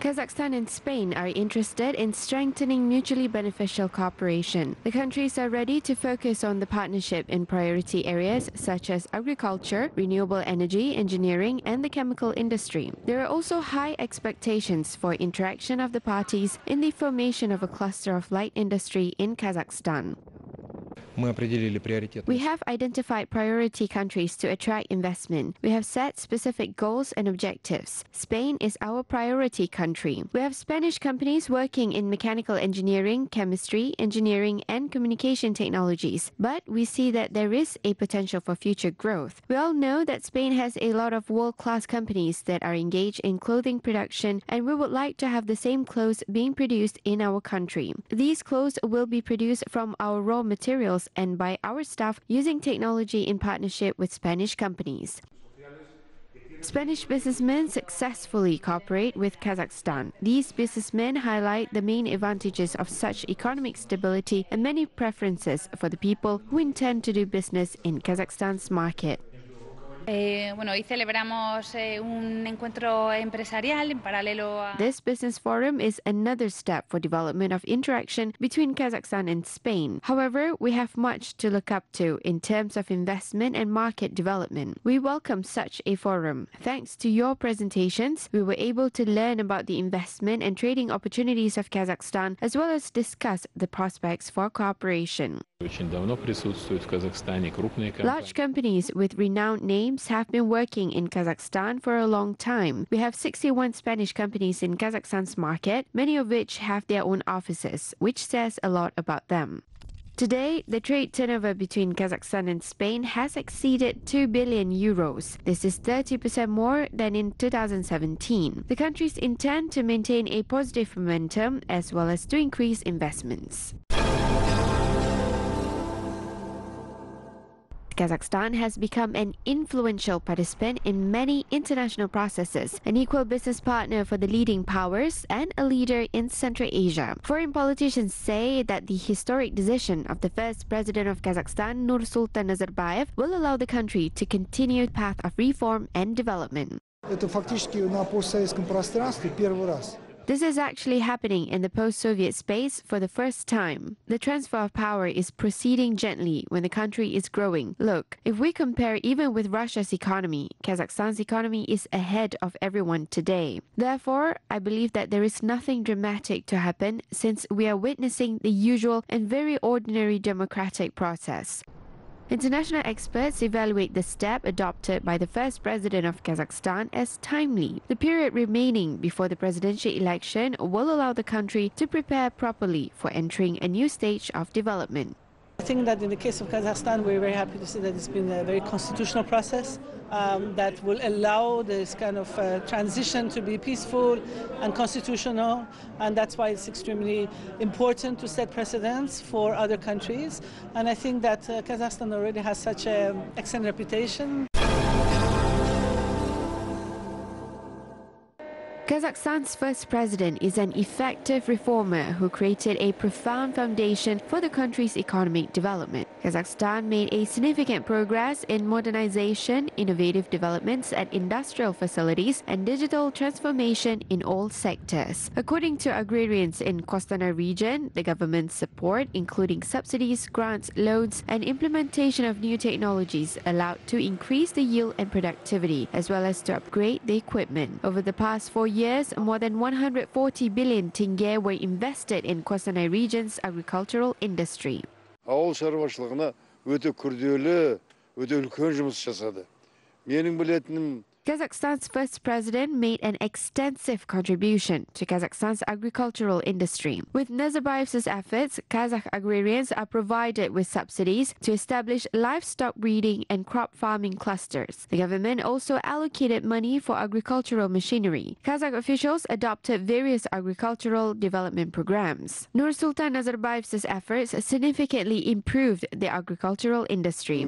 Kazakhstan and Spain are interested in strengthening mutually beneficial cooperation. The countries are ready to focus on the partnership in priority areas such as agriculture, renewable energy, engineering, and the chemical industry. There are also high expectations for interaction of the parties in the formation of a cluster of light industry in Kazakhstan. We have identified priority countries to attract investment. We have set specific goals and objectives. Spain is our priority country. We have Spanish companies working in mechanical engineering, chemistry, engineering, and communication technologies. But we see that there is a potential for future growth. We all know that Spain has a lot of world-class companies that are engaged in clothing production, and we would like to have the same clothes being produced in our country. These clothes will be produced from our raw materials and by our staff using technology in partnership with Spanish companies. Spanish businessmen successfully cooperate with Kazakhstan. These businessmen highlight the main advantages of such economic stability and many preferences for the people who intend to do business in Kazakhstan's market. Hoy celebramos un encuentro empresarial en paralelo a... This business forum is another step for development of interaction between Kazakhstan and Spain. However, we have much to look up to in terms of investment and market development. We welcome such a forum. Thanks to your presentations, we were able to learn about the investment and trading opportunities of Kazakhstan, as well as discuss the prospects for cooperation. Large companies with renowned names have been working in Kazakhstan for a long time. We have 61 Spanish companies in Kazakhstan's market, many of which have their own offices, which says a lot about them. Today, the trade turnover between Kazakhstan and Spain has exceeded 2 billion euros. This is 30% more than in 2017. The countries intend to maintain a positive momentum as well as to increase investments. Kazakhstan has become an influential participant in many international processes, an equal business partner for the leading powers, and a leader in Central Asia. Foreign politicians say that the historic decision of the first president of Kazakhstan, Nursultan Nazarbayev, will allow the country to continue the path of reform and development. Это фактически на постсоветском пространстве первый раз. This is actually happening in the post-Soviet space for the first time. The transfer of power is proceeding gently when the country is growing. Look, if we compare even with Russia's economy, Kazakhstan's economy is ahead of everyone today. Therefore, I believe that there is nothing dramatic to happen since we are witnessing the usual and very ordinary democratic process. International experts evaluate the step adopted by the first president of Kazakhstan as timely. The period remaining before the presidential election will allow the country to prepare properly for entering a new stage of development. I think that in the case of Kazakhstan, we're very happy to see that it's been a very constitutional process that will allow this kind of transition to be peaceful and constitutional, and that's why it's extremely important to set precedents for other countries. And I think that Kazakhstan already has such an excellent reputation. Kazakhstan's first president is an effective reformer who created a profound foundation for the country's economic development. Kazakhstan made a significant progress in modernization, innovative developments at industrial facilities, and digital transformation in all sectors. According to agrarians in Kostanay region, the government's support, including subsidies, grants, loans, and implementation of new technologies, allowed to increase the yield and productivity, as well as to upgrade the equipment. Over the past 4 years, more than 140 billion tenge were invested in Kostanay region's agricultural industry. Ауыл шаруашылығына өте күрделі, өте үлкен жұмыс жасады. Менің білетінім Kazakhstan's first president made an extensive contribution to Kazakhstan's agricultural industry. With Nazarbayev's efforts, Kazakh agrarians are provided with subsidies to establish livestock breeding and crop farming clusters. The government also allocated money for agricultural machinery. Kazakh officials adopted various agricultural development programs. Nursultan Nazarbayev's efforts significantly improved the agricultural industry.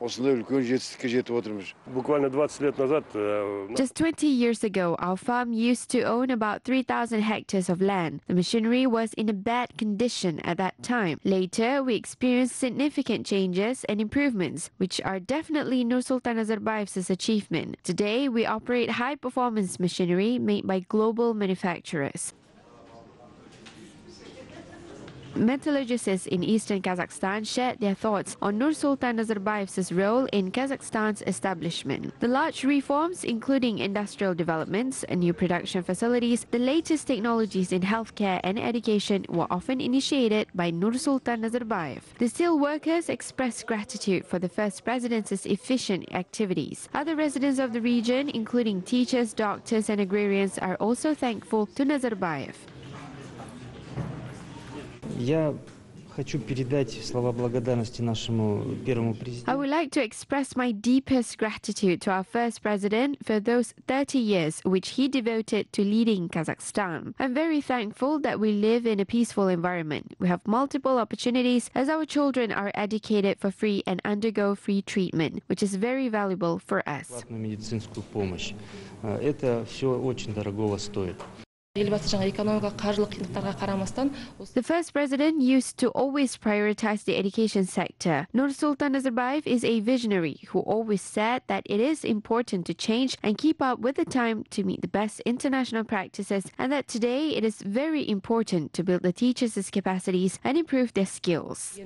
осындай үлкен жетістікке жетіп отырмыз. Буквально 20 лет назад Just 20 years ago, our farm used to own about 3,000 hectares of land. The machinery was in a bad condition at that time. Later, we experienced significant changes and improvements, which are definitely Nursultan Nazarbayev's achievement. Today, we operate high-performance machinery made by global manufacturers. Metallurgists in eastern Kazakhstan shared their thoughts on Nursultan Nazarbayev's role in Kazakhstan's establishment. The large reforms, including industrial developments, new production facilities, the latest technologies in healthcare and education, were often initiated by Nursultan Nazarbayev. The steel workers expressed gratitude for the first president's efficient activities. Other residents of the region, including teachers, doctors, and agrarians, are also thankful to Nazarbayev. Я хочу передать слова благодарности нашему первому президенту. I would like to express my deepest gratitude to our first president for those 30 years which he devoted to leading Kazakhstan. I'm very thankful that we live in a peaceful environment. We have multiple opportunities as our children are educated for free and undergo free treatment, which is very valuable for us. Бесплатную медицинскую помощь. Это все очень дорогого стоит. The first president used to always prioritize the education sector. Nursultan Nazarbayev is a visionary who always said that it is important to change and keep up with the time to meet the best international practices, and that today it is very important to build the teachers' capacities and improve their skills.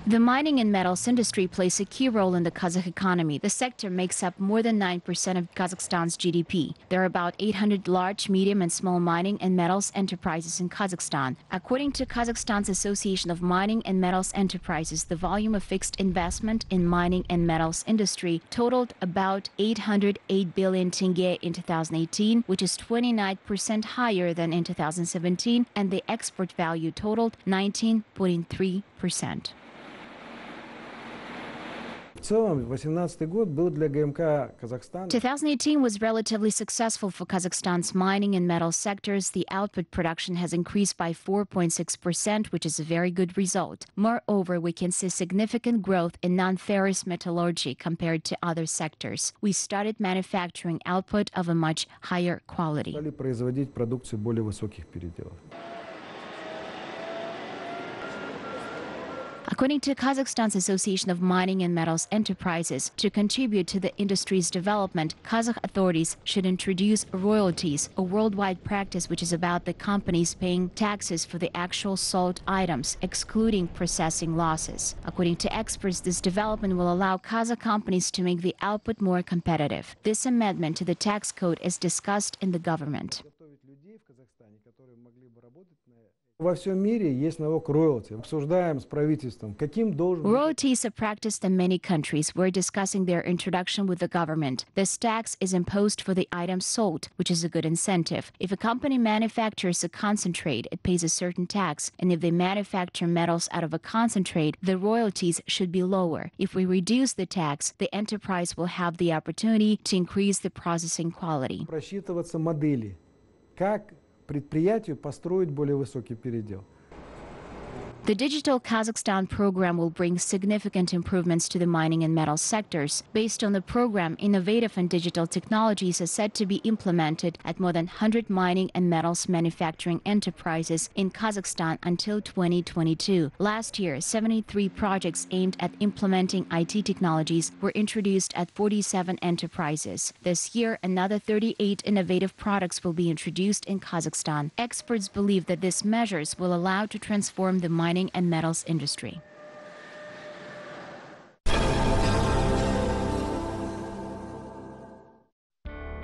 The mining and metals industry plays a key role in the Kazakh economy. The sector makes up more than 9% of Kazakhstan's GDP. There are about 800 large, medium, and small mining and metals enterprises in Kazakhstan. According to Kazakhstan's Association of Mining and Metals Enterprises, the volume of fixed investment in mining and metals industry totaled about 808 billion tenge in 2018, which is 29% higher than in 2017, and the export value totaled 19.3%. 2018 was relatively successful for Kazakhstan's mining and metal sectors. The output production has increased by 4.6%, which is a very good result. Moreover, we can see significant growth in non-ferrous metallurgy compared to other sectors. We started manufacturing output of a much higher quality. According to Kazakhstan's Association of Mining and Metals Enterprises, to contribute to the industry's development, Kazakh authorities should introduce royalties, a worldwide practice which is about the companies paying taxes for the actual sold items, excluding processing losses. According to experts, this development will allow Kazakh companies to make the output more competitive. This amendment to the tax code is discussed in the government. Royalties are practiced in many countries. We're discussing their introduction with the government. This tax is imposed for the items sold, which is a good incentive. If a company manufactures a concentrate, it pays a certain tax, and if they manufacture metals out of a concentrate, the royalties should be lower. If we reduce the tax, the enterprise will have the opportunity to increase the processing quality. Предприятию построить более высокий передел. The Digital Kazakhstan program will bring significant improvements to the mining and metals sectors. Based on the program, innovative and digital technologies are said to be implemented at more than 100 mining and metals manufacturing enterprises in Kazakhstan until 2022. Last year, 73 projects aimed at implementing IT technologies were introduced at 47 enterprises. This year, another 38 innovative products will be introduced in Kazakhstan. Experts believe that these measures will allow to transform the mining and metals industry.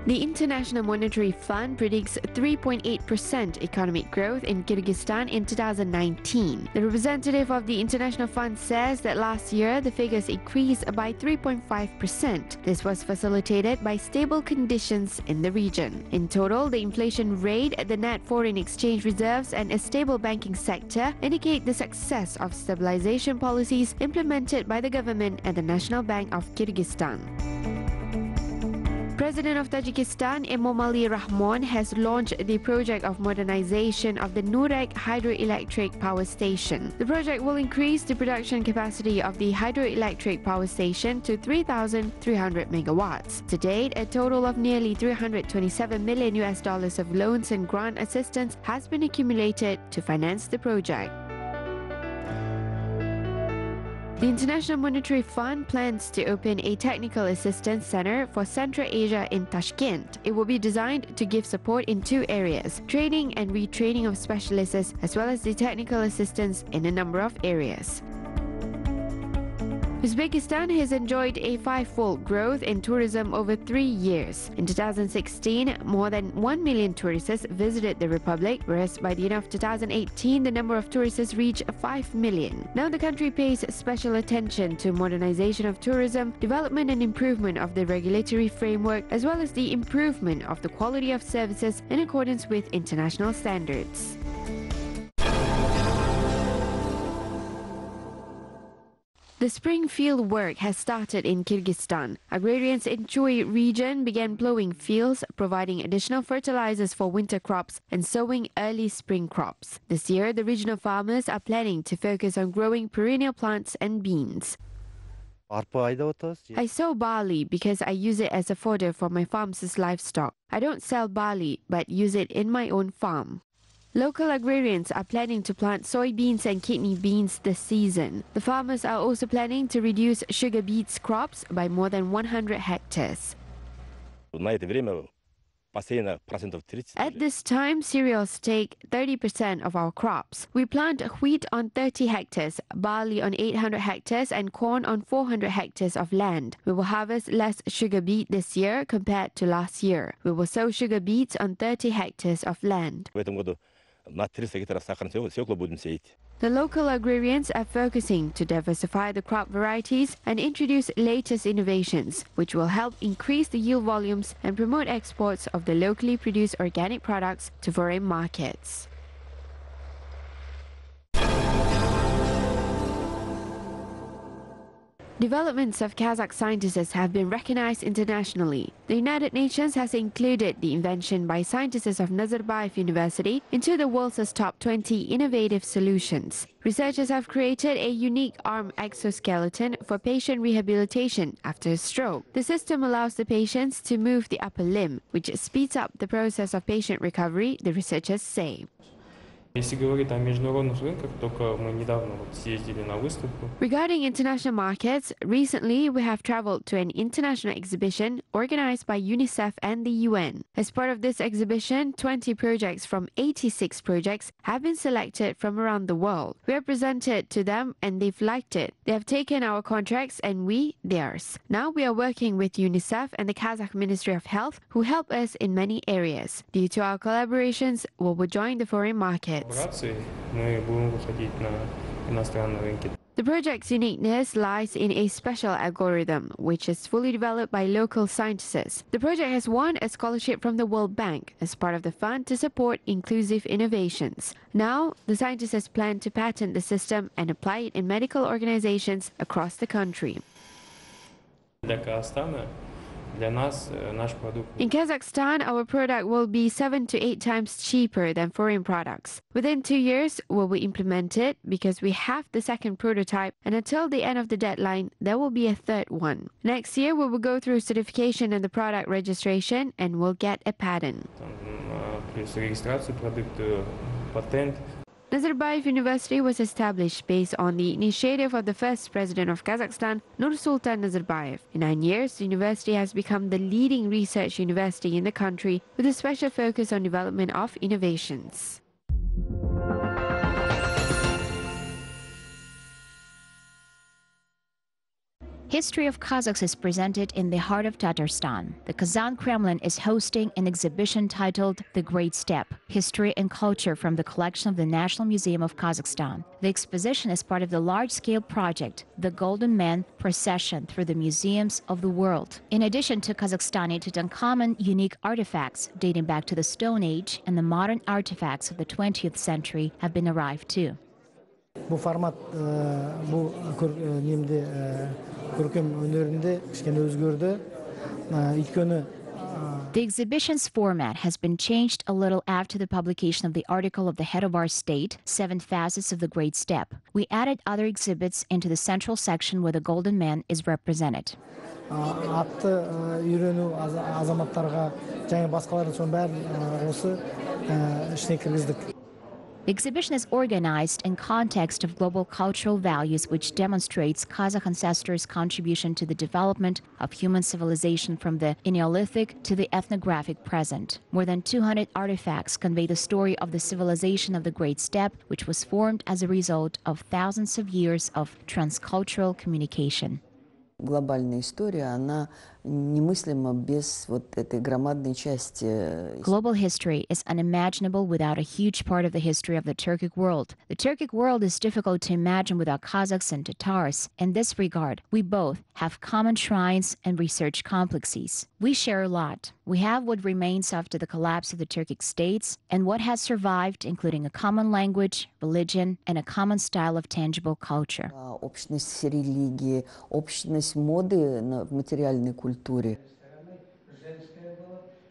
The International Monetary Fund predicts 3.8% economic growth in Kyrgyzstan in 2019. The representative of the International Fund says that last year the figures increased by 3.5%. This was facilitated by stable conditions in the region. In total, the inflation rate, the net foreign exchange reserves, and a stable banking sector indicate the success of stabilization policies implemented by the government and the National Bank of Kyrgyzstan. President of Tajikistan, Emomali Rahmon, has launched the project of modernization of the Nurek hydroelectric power station. The project will increase the production capacity of the hydroelectric power station to 3,300 megawatts. To date, a total of nearly $327 million of loans and grant assistance has been accumulated to finance the project. The International Monetary Fund plans to open a technical assistance center for Central Asia in Tashkent. It will be designed to give support in two areas: training and retraining of specialists, as well as the technical assistance in a number of areas. Uzbekistan has enjoyed a five-fold growth in tourism over 3 years. In 2016, more than 1 million tourists visited the republic, whereas by the end of 2018, the number of tourists reached 5 million. Now the country pays special attention to modernization of tourism, development and improvement of the regulatory framework, as well as the improvement of the quality of services in accordance with international standards. The spring field work has started in Kyrgyzstan. Agrarians in Joly region began plowing fields, providing additional fertilizers for winter crops and sowing early spring crops. This year, the regional farmers are planning to focus on growing perennial plants and beans. I sow barley because I use it as a fodder for my farm's livestock. I don't sell barley, but use it in my own farm. Local agrarians are planning to plant soybeans and kidney beans this season. The farmers are also planning to reduce sugar beets crops by more than 100 hectares. At this time, cereals take 30% of our crops. We plant wheat on 30 hectares, barley on 800 hectares, and corn on 400 hectares of land. We will harvest less sugar beet this year compared to last year. We will sow sugar beets on 30 hectares of land. The local agrarians are focusing to diversify the crop varieties and introduce latest innovations, which will help increase the yield volumes and promote exports of the locally produced organic products to foreign markets. Developments of Kazakh scientists have been recognized internationally. The United Nations has included the invention by scientists of Nazarbayev University into the world's top 20 innovative solutions. Researchers have created a unique arm exoskeleton for patient rehabilitation after a stroke. The system allows the patients to move the upper limb, which speeds up the process of patient recovery, the researchers say. Regarding international markets, recently we have traveled to an international exhibition organized by UNICEF and the UN. As part of this exhibition, 20 projects from 86 projects have been selected from around the world. We have presented to them and they've liked it. They have taken our contracts and we theirs. Now we are working with UNICEF and the Kazakh Ministry of Health, who help us in many areas. Due to our collaborations, we will join the foreign market. The project's uniqueness lies in a special algorithm, which is fully developed by local scientists. The project has won a scholarship from the World Bank as part of the fund to support inclusive innovations. Now, the scientists plan to patent the system and apply it in medical organizations across the country. In Kazakhstan, our product will be 7 to 8 times cheaper than foreign products. Within 2 years, we will implement it because we have the second prototype, and until the end of the deadline, there will be a third one. Next year, we will go through certification and the product registration, and we'll get a patent. Nazarbayev University was established based on the initiative of the first president of Kazakhstan, Nursultan Nazarbayev. In 9 years, the university has become the leading research university in the country with a special focus on development of innovations. History of Kazakhs is presented in the heart of Tatarstan. The Kazan Kremlin is hosting an exhibition titled The Great Step, History and Culture from the collection of the National Museum of Kazakhstan. The exposition is part of the large-scale project, The Golden Man Procession Through the Museums of the World. In addition to Kazakhstani Tutankhamun unique artifacts dating back to the Stone Age, and the modern artifacts of the 20th century have been arrived too. Bu format bu nemde көркем өнерінде кішкене өзгерді. Өйткені The exhibition's format has been changed a little after the publication of the article of the head of our state, 7 Facets of the Great Steppe. We added other exhibits into the central section where the Golden Man is represented. Атты үйрену азаматтарға және басқалардың соның бәрін осы ішіне кіргіздік. The exhibition is organized in context of global cultural values, which demonstrates Kazakh ancestors' contribution to the development of human civilization from the Neolithic to the ethnographic present. More than 200 artifacts convey the story of the civilization of the Great Steppe, which was formed as a result of thousands of years of transcultural communication. Глобальная история, она немыслима без вот этой громадной части. Global history is unimaginable without a huge part of the history of the Turkic world. The Turkic world is difficult to imagine without Kazakhs and Tatars. In this regard, we both have common shrines and research complexes. We share a lot. We have what remains after the collapse of the Turkic states and what has survived, including a common language, religion, and a common style of tangible culture. Общность религии, общность моды в материальной культуре.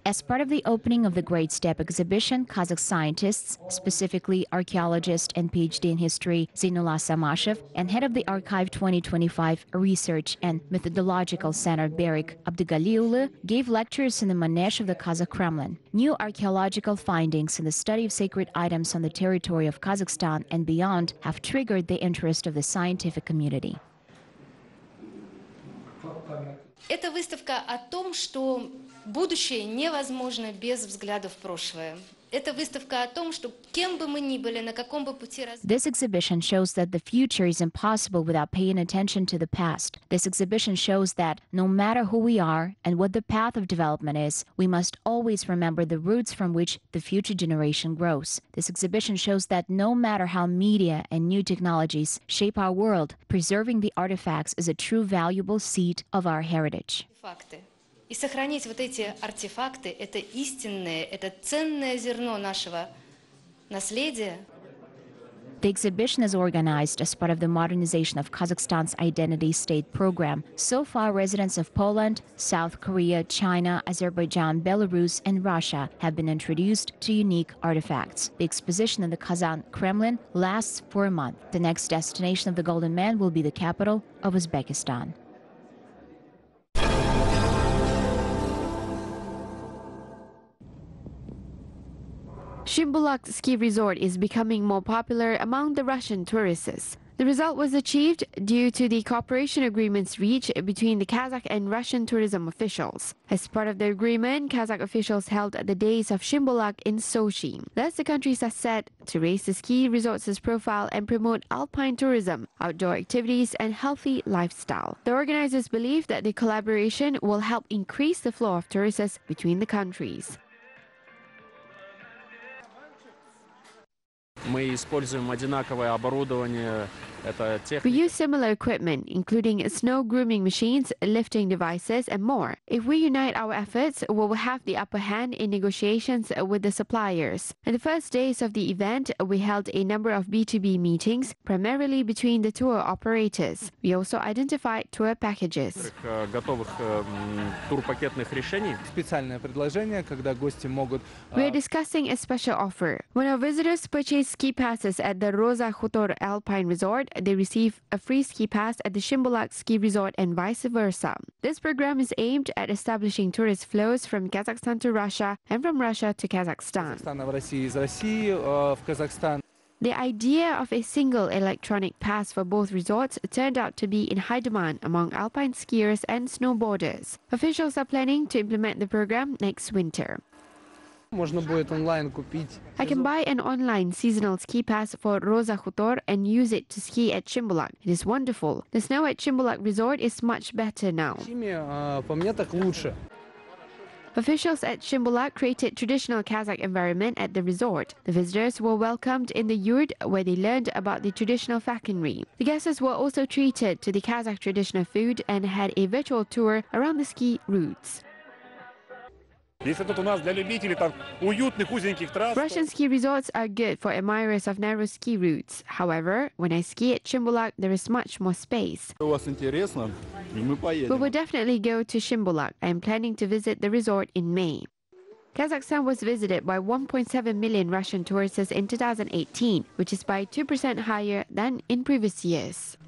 As part of the opening of the Great Steppe exhibition, Kazakh scientists, specifically archaeologist and PhD in history Zeynullah Samashev, and head of the Archive 2025 Research and Methodological Center Berik Abdugaliulu, gave lectures in the Manesh of the Kazakh Kremlin. New archaeological findings in the study of sacred items on the territory of Kazakhstan and beyond have triggered the interest of the scientific community. Это выставка о том, что будущее невозможно без взгляда в прошлое. Это выставка о том, что кем бы мы ни были, на каком бы пути развития. This exhibition shows that the future is impossible without paying attention to the past. This exhibition shows that no matter who we are and what the path of development is, we must always remember the roots from which the future generation grows. This exhibition shows that no matter how media and new technologies shape our world, preserving the artifacts is a true valuable seed of our heritage. И сохранить вот эти артефакты, это истинное, это ценное зерно нашего наследия. The exhibition is organized as part of the modernization of Kazakhstan's Identity State program. So far, residents of Poland, South Korea, China, Azerbaijan, Belarus, and Russia have been introduced to unique artifacts. The exposition in the Kazan Kremlin lasts for a month. The next destination of the Golden Man will be the capital of Uzbekistan. Shymbulak ski resort is becoming more popular among the Russian tourists. The result was achieved due to the cooperation agreements reached between the Kazakh and Russian tourism officials. As part of the agreement, Kazakh officials held the days of Shymbulak in Sochi. Thus, the countries are set to raise the ski resort's profile and promote alpine tourism, outdoor activities, and healthy lifestyle. The organizers believe that the collaboration will help increase the flow of tourists between the countries. Мы используем одинаковое оборудование. We use similar equipment, including snow grooming machines, lifting devices, and more. If we unite our efforts, we will have the upper hand in negotiations with the suppliers. In the first days of the event, we held a number of B2B meetings, primarily between the tour operators. We also identified tour packages. We are discussing a special offer. When our visitors purchase ski passes at the Roza Khutor Alpine Resort, they receive a free ski pass at the Shymbulak ski resort and vice versa. This program is aimed at establishing tourist flows from Kazakhstan to Russia and from Russia to Kazakhstan. The idea of a single electronic pass for both resorts turned out to be in high demand among alpine skiers and snowboarders. Officials are planning to implement the program next winter. I can buy an online seasonal ski pass for Roza Khutor and use it to ski at Shymbulak. It is wonderful. The snow at Shymbulak resort is much better now. Officials at Shymbulak created traditional Kazakh environment at the resort. The visitors were welcomed in the yurt where they learned about the traditional falconry. The guests were also treated to the Kazakh traditional food and had a virtual tour around the ski routes. Russian ski resorts are good for admirers of narrow ski routes. However, when I ski at Shymbulak, there is much more space. We will definitely go to Shymbulak. I am planning to visit the resort in May. Kazakhstan was visited by 1.7 million Russian tourists in 2018, which is by 2% higher than in previous years.